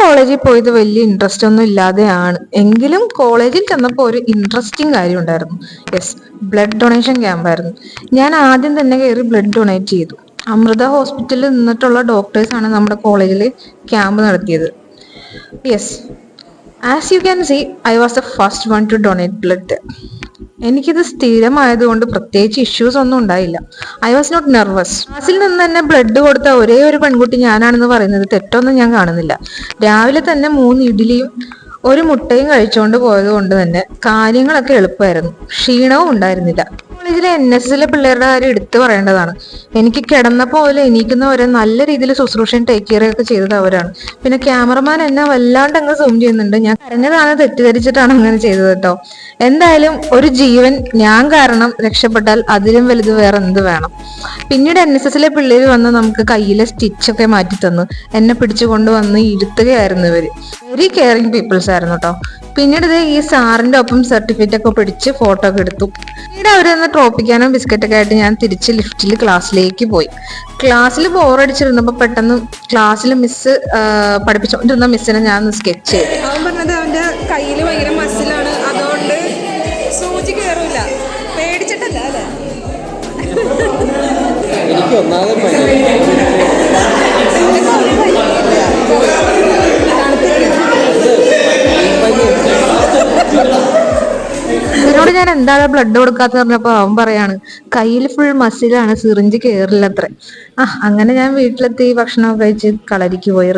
കോളേജിൽ പോയത് വലിയ ഇൻട്രസ്റ്റ് ഒന്നും ഇല്ലാതെയാണ്. എങ്കിലും കോളേജിൽ ചെന്നപ്പോൾ ഒരു ഇൻട്രസ്റ്റിംഗ് കാര്യം ഉണ്ടായിരുന്നു. യെസ്, ബ്ലഡ് ഡൊണേഷൻ ക്യാമ്പായിരുന്നു. ഞാൻ ആദ്യം തന്നെ കയറി ബ്ലഡ് ഡൊണേറ്റ് ചെയ്തു. അമൃത ഹോസ്പിറ്റലിൽ നിന്നിട്ടുള്ള ഡോക്ടേഴ്സാണ് നമ്മുടെ കോളേജിൽ ക്യാമ്പ് നടത്തിയത്. Yes, as you can see, I was the first one to donate blood. എനിക്കിത് സ്ഥിരമായതുകൊണ്ട് പ്രത്യേകിച്ച് ഇഷ്യൂസ് ഒന്നും ഉണ്ടായില്ല. I was not nervous. ക്ലാസ്സിൽ നിന്ന് തന്നെ ബ്ലഡ് കൊടുത്ത ഒരേ ഒരു പെൺകുട്ടി ഞാനാണെന്ന് പറയുന്നത് തെറ്റൊന്നും ഞാൻ കാണുന്നില്ല. രാവിലെ തന്നെ 3 ഇഡ്ഡലിയും 1 മുട്ടയും കഴിച്ചുകൊണ്ട് പോയത് കൊണ്ട് തന്നെ കാര്യങ്ങളൊക്കെ എളുപ്പമായിരുന്നു. ക്ഷീണവും ഉണ്ടായിരുന്നില്ല. കോളേജിലെ NSSലെ പിള്ളേരുടെ കാര്യം എടുത്തു പറയേണ്ടതാണ്. എനിക്ക് കിടന്നപ്പോ പോലെ എണീക്കുന്നവരെ നല്ല രീതിയിൽ ശുശ്രൂഷയും ടേക്ക് കെയർ ഒക്കെ ചെയ്തത് അവരാണ്. പിന്നെ ക്യാമറമാൻ എന്നെ വല്ലാണ്ട് അങ്ങ് സൂം ചെയ്യുന്നുണ്ട്. ഞാൻ കരഞ്ഞതാണ് തെറ്റിദ്ധരിച്ചിട്ടാണ് അങ്ങനെ ചെയ്തത് കേട്ടോ. എന്തായാലും ഒരു ജീവൻ ഞാൻ കാരണം രക്ഷപ്പെട്ടാൽ അതിലും വലുത് വേറെ എന്ത് വേണം. പിന്നീട് NSSലെ പിള്ളേര് വന്ന് നമുക്ക് കയ്യിലെ സ്റ്റിച്ചൊക്കെ മാറ്റി തന്നു. എന്നെ പിടിച്ചു കൊണ്ടുവന്ന് ഇരുത്തുകയായിരുന്നു ഇവര്. വെരി കെയറിങ് പീപ്പിൾസ് ആയിരുന്നു കേട്ടോ. പിന്നീട് ഈ സാറിന്റെ ഒപ്പം സർട്ടിഫിക്കറ്റ് ഒക്കെ പിടിച്ച് ഫോട്ടോ ഒക്കെ എടുത്തു. പിന്നീട് അവരൊന്ന് ട്രോപ്പിക്കാനോ ബിസ്ക്കറ്റൊക്കെ ആയിട്ട് ഞാൻ തിരിച്ച് ലിഫ്റ്റിൽ ക്ലാസ്സിലേക്ക് പോയി. ക്ലാസ്സിൽ ബോറടിച്ചിരുന്നപ്പോ പെട്ടെന്ന് ക്ലാസ്സിൽ മിസ് പഠിപ്പിച്ചുകൊണ്ടിരുന്ന മിസ്സിനെ ഞാൻ സ്കെച്ച് ചെയ്തു. അവൻ പറഞ്ഞത് അവന്റെ കയ്യിൽ ഭയങ്കര മസിലാണ്, അതുകൊണ്ട് സൂചി കയറൂല. പേടിച്ചിട്ടല്ല അല്ലേ? എനിക്ക് ഒന്നാമത് ഇതിനോട് ഞാൻ എന്താണ് ബ്ലഡ് കൊടുക്കാത്ത പറഞ്ഞപ്പോ അവൻ പറയാണ് കയ്യിൽ ഫുൾ മസിലാണ്, സിറിഞ്ച് കയറില്ല അത്ര. അങ്ങനെ ഞാൻ വീട്ടിലെത്തി ഭക്ഷണമൊക്കെ കഴിച്ച് കളരിക്ക് പോയി.